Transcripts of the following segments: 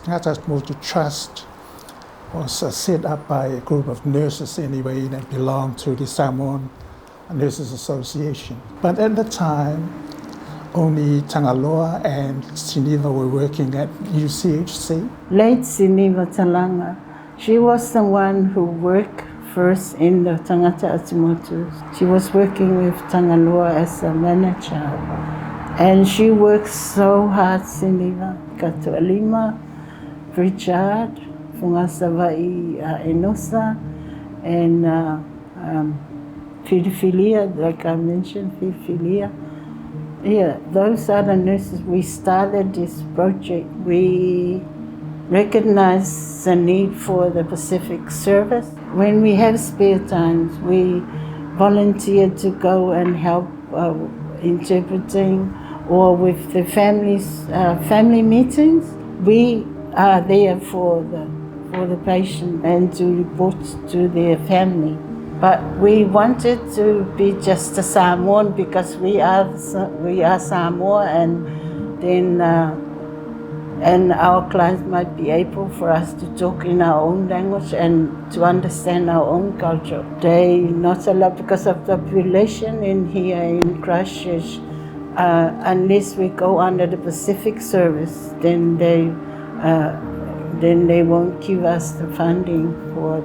Tangata Atumotu Trust was set up by a group of nurses anyway that belonged to the Samoan Nurses Association. But at the time, only Tangaloa and Siniva were working at UCHC. Late Siniva Talanga, she was the one who worked first in the Tangata Atumotu. She was working with Tangaloa as a manager. And she worked so hard, Siniva. Kato Alima, Richard, Fungasavai Enosa, and Fidifilia, like I mentioned, Fidifilia. Yeah, those are the nurses. We started this project. We recognized the need for the Pacific service. When we have spare times, we volunteer to go and help interpreting or with the families, family meetings. We are there for the patient and to report to their family. But we wanted to be just a Samoan because we are Samoa, and then and our clients might be able for us to talk in our own language and to understand our own culture. They not a lot because of the population in here in Christchurch. Unless we go under the Pacific service, then they won't give us the funding for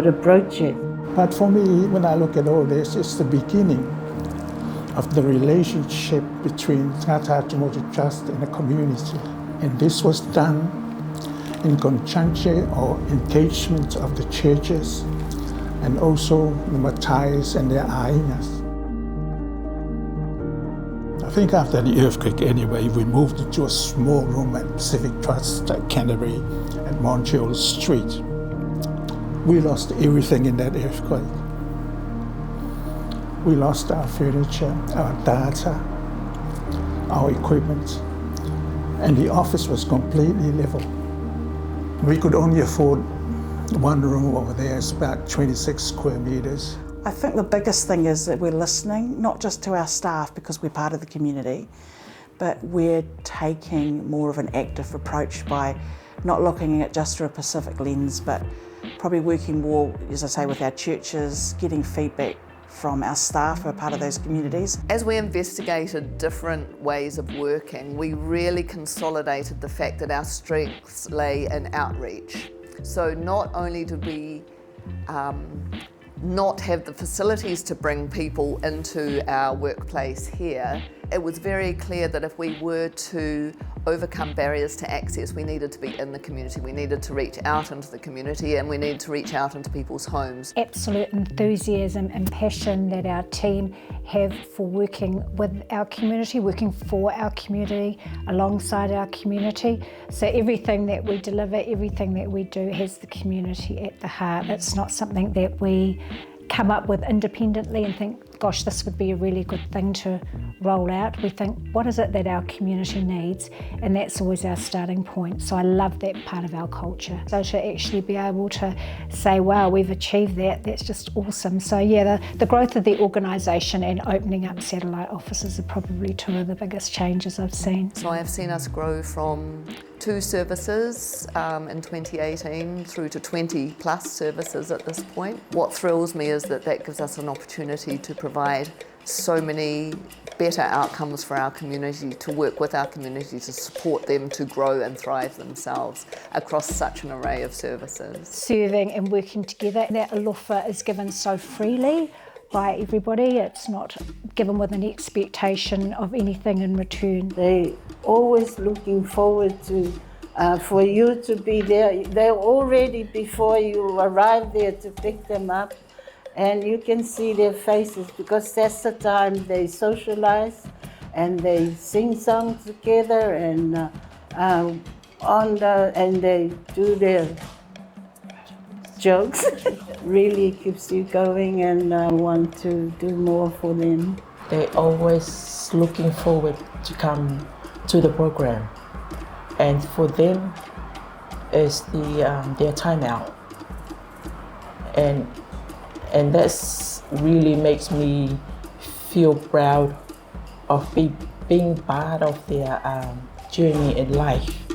the project. But for me, when I look at all this, it's the beginning of the relationship between Tangata Atumotu Trust and the community. And this was done in conjunction or engagement of the churches and also the Matais and their ainas. I think after the earthquake anyway, we moved into a small room at Pacific Trust at Canterbury at Montreal Street. We lost everything in that earthquake. We lost our furniture, our data, our equipment, and the office was completely level. We could only afford one room over there. It's about 26 square meters. I think the biggest thing is that we're listening, not just to our staff because we're part of the community, but we're taking more of an active approach by not looking at just through a Pacific lens, but probably working more, as I say, with our churches, getting feedback from our staff who are part of those communities. As we investigated different ways of working, we really consolidated the fact that our strengths lay in outreach. So not only did we not have the facilities to bring people into our workplace here, it was very clear that if we were to overcome barriers to access, we needed to be in the community, we needed to reach out into the community, and we needed to reach out into people's homes. Absolute enthusiasm and passion that our team have for working with our community, working for our community, alongside our community. So everything that we deliver, everything that we do has the community at the heart. It's not something that we come up with independently and think, gosh, this would be a really good thing to roll out. We think, what is it that our community needs? And that's always our starting point. So I love that part of our culture. So to actually be able to say, wow, we've achieved that, that's just awesome. So yeah, the growth of the organisation and opening up satellite offices are probably two of the biggest changes I've seen. So I have seen us grow from 2 services in 2018 through to 20 plus services at this point. What thrills me is that gives us an opportunity to provide so many better outcomes for our community, to work with our community, to support them to grow and thrive themselves across such an array of services. Serving and working together, that alofa is given so freely by everybody. It's not given with an expectation of anything in return. They always looking forward to for you to be there. They're already before you arrive there to pick them up, and you can see their faces because that's the time they socialize and they sing songs together and and they do their jokes. Really keeps you going and want to do more for them. They're always looking forward to come to the program, and for them is their time out, and that's really makes me feel proud of being part of their journey in life.